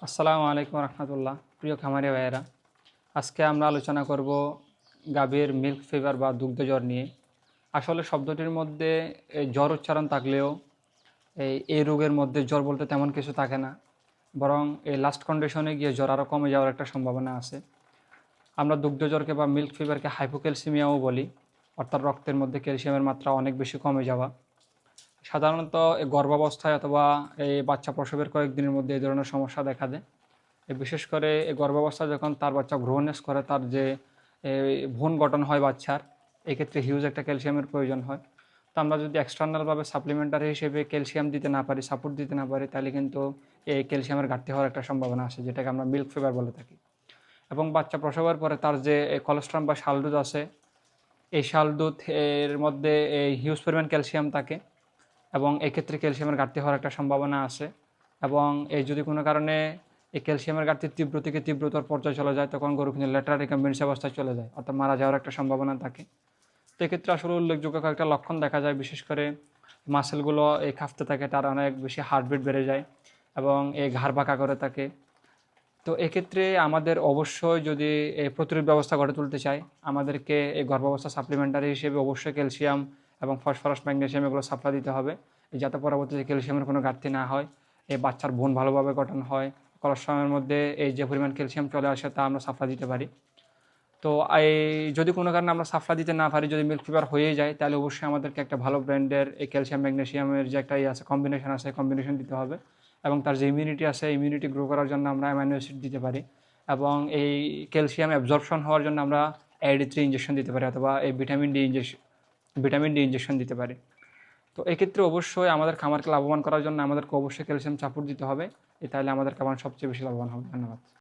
আসসালামু আলাইকুম রহমতুল্লাহ। প্রিয় খামারি ভাইয়েরা, আজকে আমরা আলোচনা করব গাভীর মিল্ক ফিভার বা দুগ্ধজ্বর নিয়ে। আসলে শব্দটির মধ্যে এই জ্বর উচ্চারণ থাকলেও এই রোগের মধ্যে জ্বর বলতে তেমন কিছু থাকে না, বরং এই লাস্ট কন্ডিশনে গিয়ে জ্বর আরও কমে যাওয়ার একটা সম্ভাবনা আছে। আমরা দুগ্ধজ্বরকে বা মিল্ক ফিভারকে হাইপোক্যালসিমিয়াও বলি, অর্থাৎ রক্তের মধ্যে ক্যালসিয়ামের মাত্রা অনেক বেশি কমে যাওয়া। সাধারণত এই গর্ভাবস্থায় অথবা এই বাচ্চা প্রসবের কয়েকদিনের মধ্যে এই ধরনের সমস্যা দেখা দেয়। বিশেষ করে এই গর্ভাবস্থায় যখন তার বাচ্চা গ্রহণেস করে, তার যে ভ্রূণ গঠন হয় বাচ্চার, এক্ষেত্রে হিউজ একটা ক্যালসিয়ামের প্রয়োজন হয়। তো আমরা যদি এক্সটার্নালভাবে সাপ্লিমেন্টারি হিসেবে ক্যালসিয়াম দিতে না পারি, সাপোর্ট দিতে না পারি, তাহলে কিন্তু এই ক্যালসিয়ামের ঘাটতি হওয়ার একটা সম্ভাবনা আছে, যেটাকে আমরা মিল্ক ফিভার বলে থাকি। এবং বাচ্চা প্রসবের পরে তার যে কলেস্ট্রম বা শাল দুধ আছে, এই শাল দুধ এর মধ্যে এই হিউজ পরিমাণ ক্যালসিয়াম থাকে, এবং এক্ষেত্রে ক্যালসিয়ামের ঘাটতি হওয়ার একটা সম্ভাবনা আছে। এবং এই যদি কোনো কারণে এই ক্যালসিয়ামের ঘাটতির তীব্র থেকে তীব্রতর পর্যায়ে চলে যায়, তখন গরু কিন্তু ল্যাটারাল রিকাম্বেন্সি অবস্থায় চলে যায়, অর্থাৎ মারা যাওয়ার একটা সম্ভাবনা থাকে। তো এক্ষেত্রে আসলে উল্লেখযোগ্য কয়েকটা লক্ষণ দেখা যায়। বিশেষ করে মাসেলগুলো এই কাঁপতে থাকে, তার অনেক বেশি হার্টবিট বেড়ে যায় এবং এই ঘাড় বাঁকা করে থাকে। তো এক্ষেত্রে আমাদের অবশ্যই যদি এই প্রতিরোধ ব্যবস্থা গড়ে তুলতে চাই, আমাদেরকে এই গর্ভাবস্থা সাপ্লিমেন্টারি হিসেবে অবশ্যই ক্যালসিয়াম এবং ফসফরাস, ম্যাগনেসিয়াম এগুলো সাপ্লাই দিতে হবে, যাতে পরবর্তীতে ক্যালসিয়ামের কোনো ঘাটতি না হয়, এই বাচ্চার ভ্রূণ ভালোভাবে গঠন হয়, কলেস্ট্রমের মধ্যে এই যে পরিমাণ ক্যালসিয়াম চলে আসে তা আমরা সাপ্লাই দিতে পারি। তো এই যদি কোনো কারণে আমরা সাপ্লাই দিতে না পারি, যদি মিল্ক ফিভার হয়ে যায়, তাহলে অবশ্যই আমাদেরকে একটা ভালো ব্র্যান্ডের এই ক্যালসিয়াম ম্যাগনেসিয়ামের যে একটা আছে, কম্বিনেশন আছে, কম্বিনেশন দিতে হবে। এবং তার যে ইমিউনিটি আছে, ইমিউনিটি গ্রো করার জন্য আমরা অ্যামাইনো অ্যাসিড দিতে পারি। এবং এই ক্যালসিয়াম অ্যাবজর্পশন হওয়ার জন্য আমরা AD3 ইঞ্জেকশন দিতে পারি, অথবা এই ভিটামিন ডি ইঞ্জেকশন দিতে পারি। তো এক্ষেত্রে অবশ্যই আমাদের খামারকে লাভবান করার জন্য আমাদেরকে অবশ্যই ক্যালসিয়াম সাপোর্ট দিতে হবে, তাহলে আমাদের খামার সবচেয়ে বেশি লাভবান হবে। ধন্যবাদ।